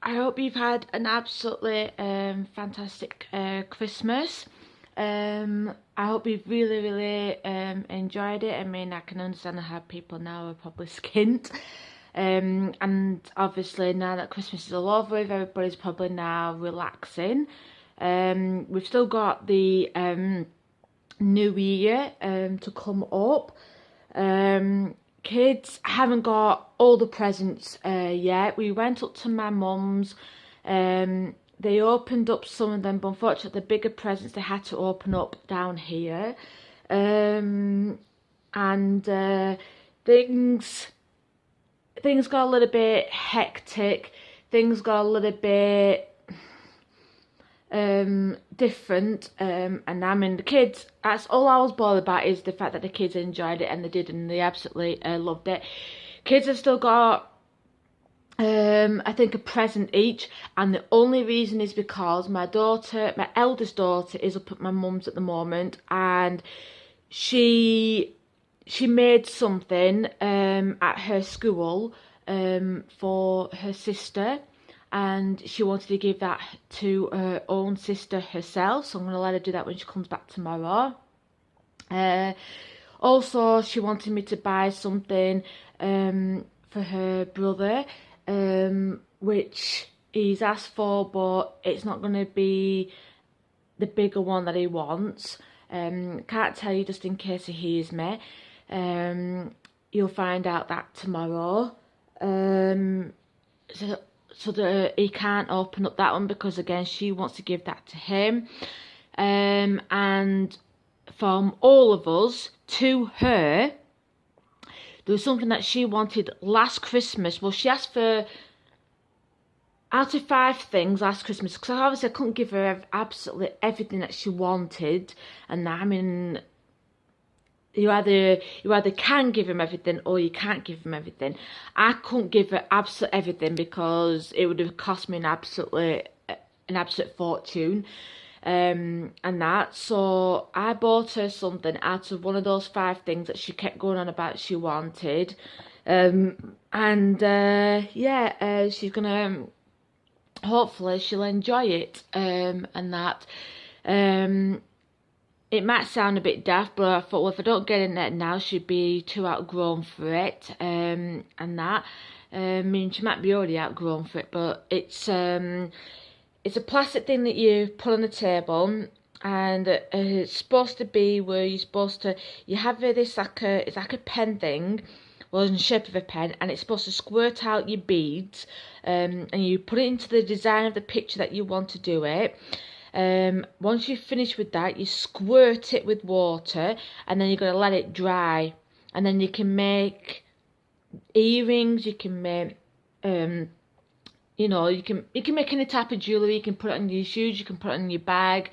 I hope you've had an absolutely fantastic Christmas. I hope you've really enjoyed it. I mean, I can understand how people now are probably skint. And obviously now that Christmas is all over with, everybody's probably now relaxing. We've still got the New Year to come up. Kids haven't got all the presents yet. We went up to my mum's. They opened up some of them, but unfortunately the bigger presents they had to open up down here. And things got a little bit hectic. Things got a little bit different, and I mean the kids, that's all I was bothered about, is the fact that the kids enjoyed it, and they did, and they absolutely loved it. Kids have still got I think a present each, and the only reason is because my eldest daughter is up at my mum's at the moment, and she made something at her school for her sister, and she wanted to give that to her own sister herself, so I'm going to let her do that when she comes back tomorrow. Also, she wanted me to buy something for her brother, which he's asked for, but it's not going to be the bigger one that he wants. Can't tell you just in case he hears me. You'll find out that tomorrow. So that he can't open up that one, because again she wants to give that to him. And from all of us to her, there was something that she wanted last Christmas. Well, she asked for out of 5 things last Christmas, because obviously I couldn't give her absolutely everything that she wanted, and I mean, you either can give him everything or you can't give him everything. I couldn't give her absolutely everything because it would have cost me an absolute fortune, and that. So I bought her something out of one of those 5 things that she kept going on about she wanted, she's gonna, hopefully she'll enjoy it, and that. It might sound a bit daft, but I thought, well, if I don't get in there now, she'd be too outgrown for it, and that. I mean, she might be already outgrown for it, but it's a plastic thing that you put on the table, and it's supposed to be where you have this it's like a pen thing, well, in the shape of a pen, and it's supposed to squirt out your beads, and you put it into the design of the picture that you want to do it. Once you finish with that, you squirt it with water, and then you've got to let it dry, and then you can make earrings, you can make you can make any type of jewellery. You can put it on your shoes, you can put it on your bag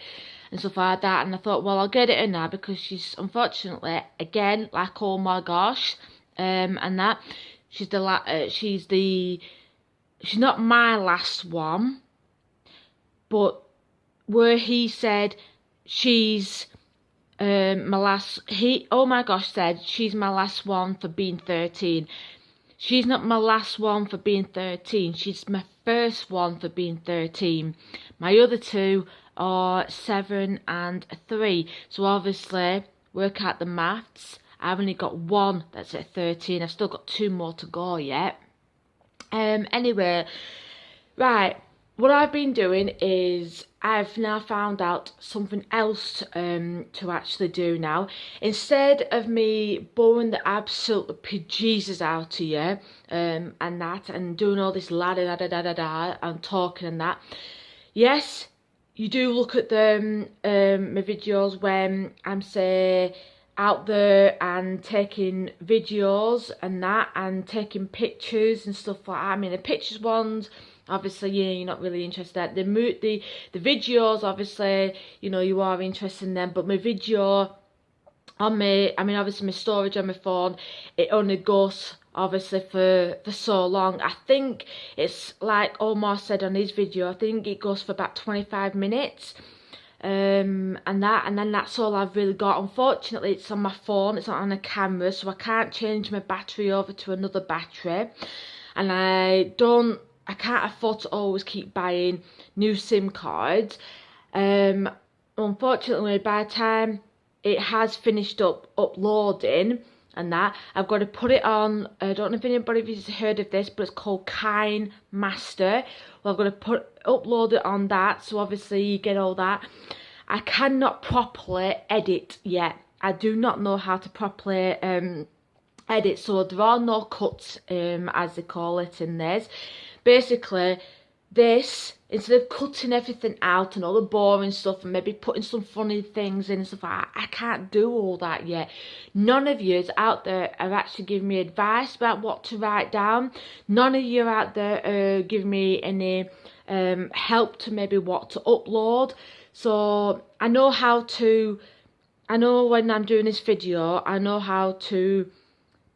and stuff like that. And I thought, well, I'll get it in now, because she's unfortunately, again, like, oh my gosh, and that, she's not my last one, but where he said she's my last, oh my gosh, said she's my last one for being 13. She's not my last one for being 13. She's my first one for being 13. My other 2 are 7 and 3. So obviously, work out the maths. I've only got 1 that's at 13. I've still got 2 more to go yet. Anyway, right. What I've been doing is I've now found out something else to actually do now. Instead of me boring the absolute bejesus out of you and that, and doing all this la da da da da da and talking and that. Yes, you do look at my videos when I'm, say, out there and taking videos and that, and taking pictures and stuff like that. I mean, the pictures ones, obviously, you're not really interested. The videos, obviously, you are interested in them. But my video on obviously my storage on my phone, it only goes, obviously, for so long. I think it's like Omar said on his video, I think it goes for about 25 minutes. And then that's all I've really got. Unfortunately, it's on my phone, it's not on a camera, so I can't change my battery over to another battery, and I don't I can't afford to always keep buying new SIM cards. Unfortunately, by the time it has finished uploading and that, I've got to put it on. I don't know if anybody has heard of this, but it's called KineMaster. Well, I've got to upload it on that, so obviously you get all that. I cannot properly edit yet. I do not know how to properly edit, so there are no cuts, as they call it in this. Basically, this, instead of cutting everything out and all the boring stuff and maybe putting some funny things in and stuff like that, I can't do all that yet. None of you out there are actually giving me advice about what to write down. None of you out there are giving me any help to maybe what to upload. So I know when I'm doing this video, I know how to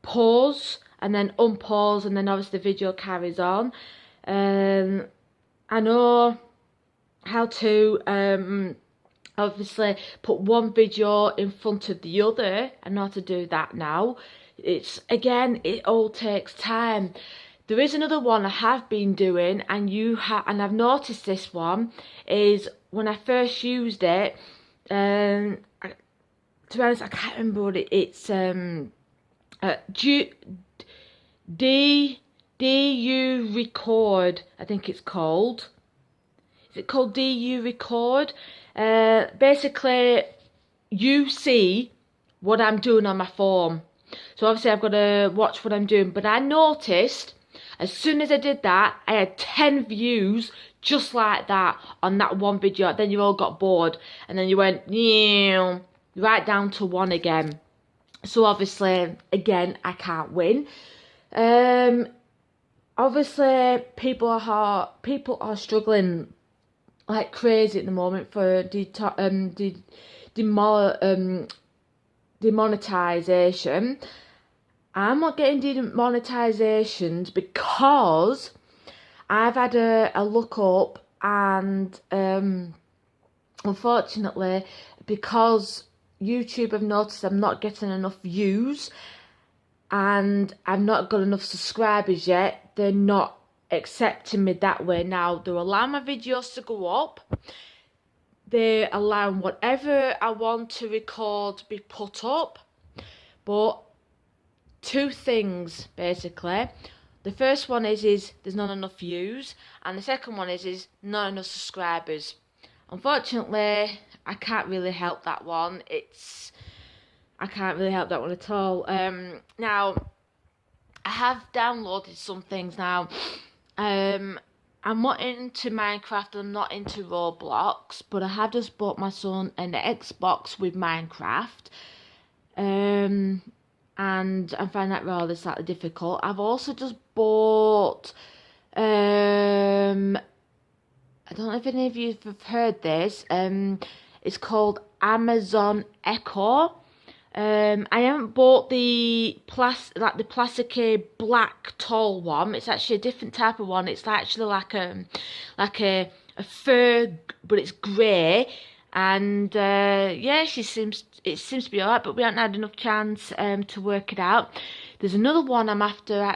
pause and then unpause, and then obviously the video carries on. I know how to obviously put one video in front of the other. I know how to do that now. It all takes time. There is another one I have been doing, and I've noticed this one is when I first used it. To be honest, I can't remember what it's. DU Record, I think it's called. Is it called DU Record? Basically, you see what I'm doing on my phone. So obviously I've got to watch what I'm doing. But I noticed, as soon as I did that, I had 10 views just like that on that one video. Then you all got bored. And then you went, right down to 1 again. So obviously, again, I can't win. Obviously, people are struggling like crazy at the moment for demonetization. I'm not getting demonetizations because I've had a look up, and unfortunately, because YouTube have noticed I'm not getting enough views and I've not got enough subscribers yet, they're not accepting me that way now. They're allowing my videos to go up. They're allowing whatever I want to record to be put up. But two things, basically. The first one is there's not enough views. And the second one is not enough subscribers. Unfortunately, I can't really help that one. I can't really help that one at all. Now, I have downloaded some things now. I'm not into Minecraft, I'm not into Roblox, but I have just bought my son an Xbox with Minecraft. And I find that rather slightly difficult. I've also just bought, I don't know if any of you have heard this. It's called Amazon Echo. I haven't bought the plastic black tall one. It's actually a different type of one. It's actually like a fur, but it's grey. And yeah, it seems to be alright, but we haven't had enough chance to work it out. There's another one I'm after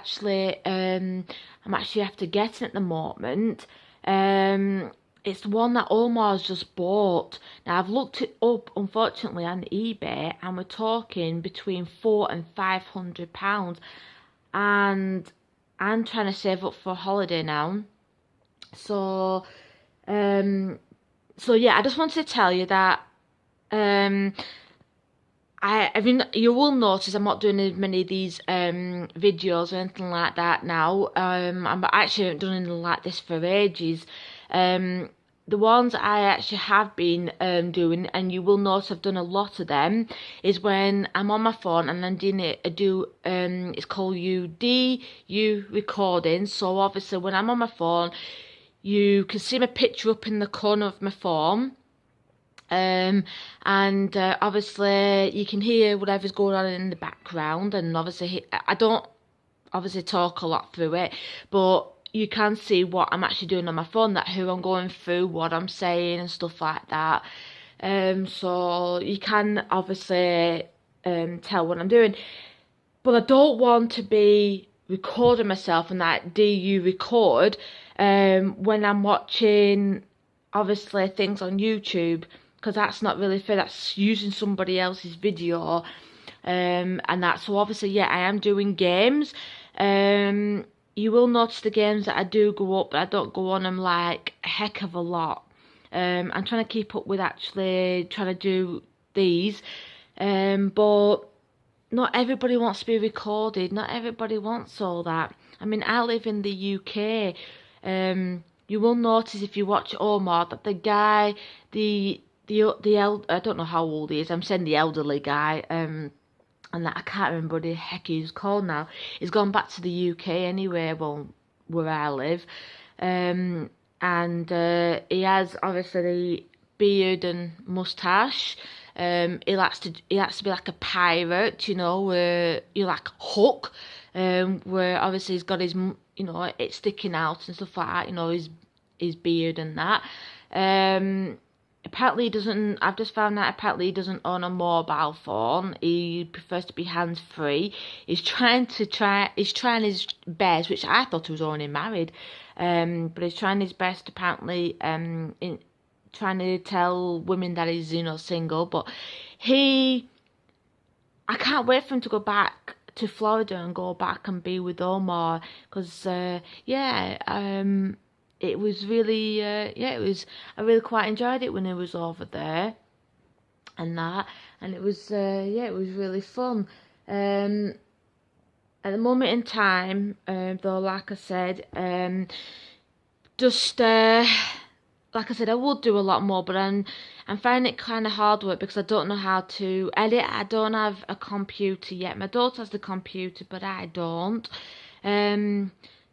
getting at the moment. It's the one that Omar's just bought. Now, I've looked it up, unfortunately, on eBay, and we're talking between £400 and £500. And I'm trying to save up for a holiday now. So yeah, I just wanted to tell you that you will notice I'm not doing as many of these videos or anything like that now. I actually haven't done anything like this for ages. The ones I actually have been doing, and you will notice I've done a lot of them, is when I'm on my phone and I'm doing it's called DU recording. So obviously when I'm on my phone, you can see my picture up in the corner of my phone. Obviously you can hear whatever's going on in the background, and obviously I don't obviously talk a lot through it, but you can see what I'm actually doing on my phone, that who I'm going through, what I'm saying and stuff like that. So you can obviously tell what I'm doing, but I don't want to be recording myself and that do you record when I'm watching obviously things on YouTube, because that's not really fair. That's using somebody else's video and that. So obviously, yeah, I am doing games. You will notice the games that I do go up, but I don't go on them like a heck of a lot. I'm trying to keep up with actually trying to do these, but not everybody wants to be recorded. Not everybody wants all that. I mean, I live in the UK. You will notice if you watch Omar that the guy, I don't know how old he is. I'm saying the elderly guy. And that I can't remember what the heck he's called now. He's gone back to the UK anyway. Well, where I live. And he has obviously the beard and moustache. He likes to be like a pirate, you know, where you like Hook, where obviously he's got his, you know, it's sticking out and stuff like that, you know, his beard and that. Apparently he doesn't. I've just found out. Apparently he doesn't own a mobile phone. He prefers to be hands free. He's trying his best, which I thought he was only married. But he's trying his best apparently. In trying to tell women that he's, you know, single. But I can't wait for him to go back to Florida and go back and be with Omar, because it was really I really quite enjoyed it when he was over there and that, and it was it was really fun. At the moment in time, though, like I said, like I said, I would do a lot more, but I'm finding it kind of hard work because I don't know how to edit. I don't have a computer yet. My daughter has the computer, but I don't.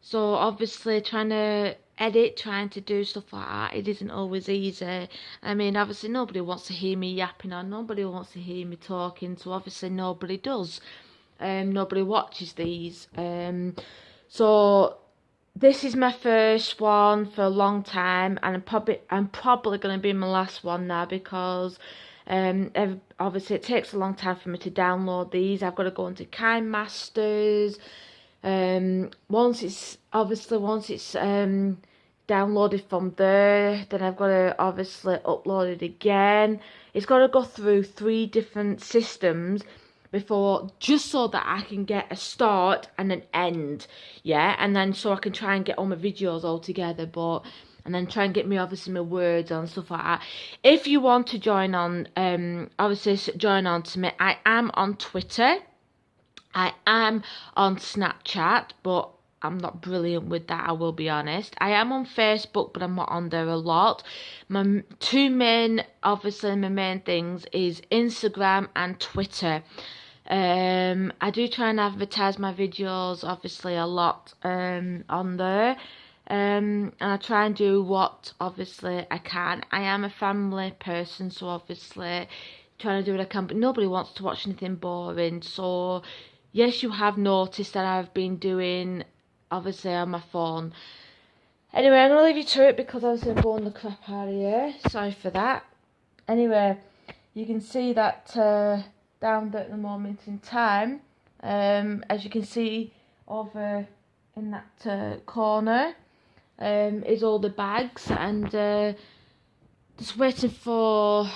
So obviously trying to edit, trying to do stuff like that, it isn't always easy. I mean, obviously nobody wants to hear me yapping on, nobody wants to hear me talking, so obviously nobody does. Nobody watches these. So this is my first one for a long time, and I'm probably going to be my last one now, because obviously it takes a long time for me to download these. I've got to go into KineMasters. Once it's downloaded from there, then I've got to obviously upload it again. It's got to go through 3 different systems before, just so that I can get a start and an end, yeah, and then so I can try and get all my videos all together, and then try and get me obviously my words and stuff like that. If you want to join on, obviously join on to me. I am on Twitter, I am on Snapchat, but I'm not brilliant with that, I will be honest. I am on Facebook, but I'm not on there a lot. My main things is Instagram and Twitter. I do try and advertise my videos, obviously, a lot on there. And I try and do what, obviously, I can. I am a family person, so obviously trying to do what I can, but nobody wants to watch anything boring. So yes, you have noticed that I've been doing, obviously, on my phone. Anyway, I'm going to leave you to it because I was going to bore the crap out of you. Sorry for that. Anyway, you can see that down there at the moment in time, as you can see over in that corner, is all the bags, and just waiting for,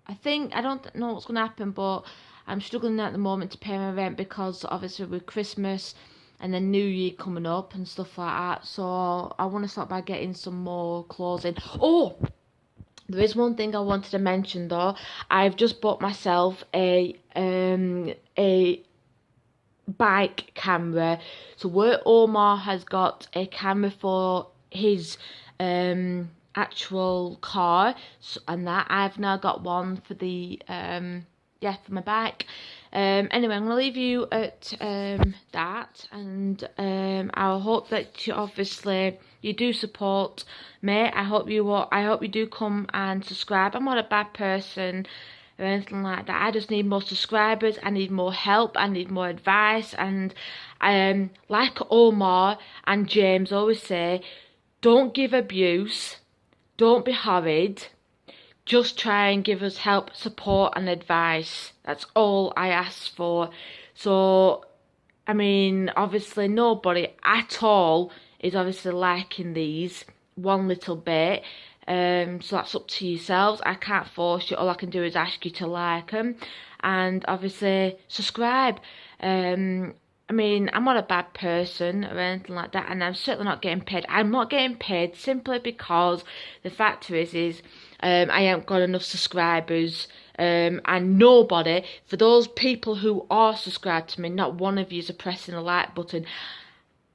I don't know what's going to happen, but I'm struggling at the moment to pay my rent, because obviously with Christmas and then New Year coming up and stuff like that, so I want to start by getting some more clothes in. Oh, there is one thing I wanted to mention though. I've just bought myself a bike camera. So where Omar has got a camera for his actual car, and that I've now got one for the for my bike. Anyway, I'm gonna leave you at that, and I hope that you do support me. I hope you do come and subscribe. I'm not a bad person or anything like that. I just need more subscribers. I need more help. I need more advice. And like Omar and James always say, don't give abuse. Don't be horrid. Just try and give us help, support and advice. That's all I ask for. So I mean, obviously nobody at all is obviously liking these one little bit. So that's up to yourselves. I can't force you. All I can do is ask you to like them, and obviously subscribe. I mean, I'm not a bad person or anything like that, and I'm certainly not getting paid. I'm not getting paid simply because the fact is I haven't got enough subscribers. And nobody, for those people who are subscribed to me, not one of you is pressing the like button.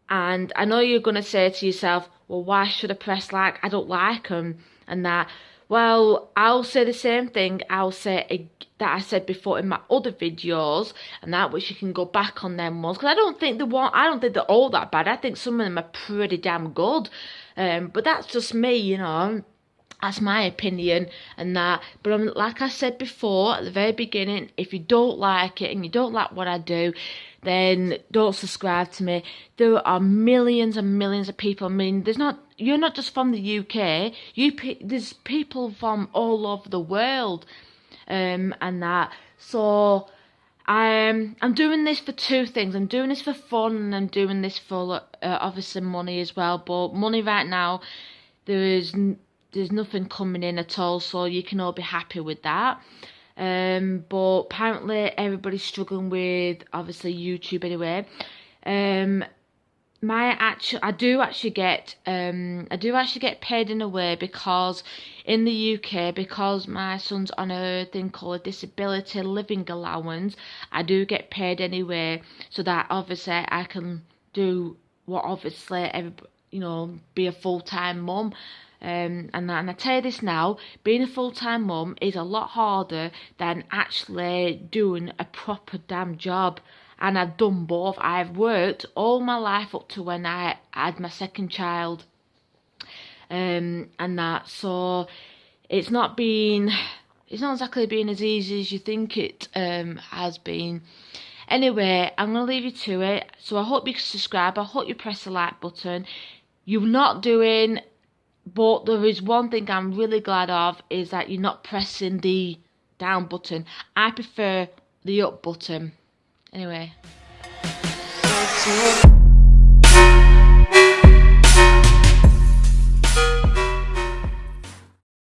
And I know you're going to say to yourself, well, why should I press like? I don't like them and that. Well, I'll say the same thing. I'll say that I said before in my other videos, and that which you can go back on them ones, because I don't think they're all that bad. I think some of them are pretty damn good. But that's just me, you know. That's my opinion and that. But like I said before at the very beginning, if you don't like it and you don't like what I do, then don't subscribe to me. There are millions and millions of people. I mean, you're not just from the UK. There's people from all over the world, and that. So I'm doing this for two things. I'm doing this for fun, and I'm doing this for obviously money as well. But money right now, there's nothing coming in at all, so you can all be happy with that. But apparently everybody's struggling with obviously YouTube anyway. I do actually get paid in a way, because in the UK, because my son's on a thing called a disability living allowance, I do get paid anyway, so that obviously I can do what obviously be a full-time mum. And I tell you this now, being a full-time mum is a lot harder than actually doing a proper damn job. And I've done both. I've worked all my life up to when I had my second child. And that, so it's not exactly been as easy as you think it has been. Anyway, I'm going to leave you to it. So I hope you subscribe. I hope you press the like button. You're not doing... But there is one thing I'm really glad of, is that you're not pressing the down button. I prefer the up button. Anyway.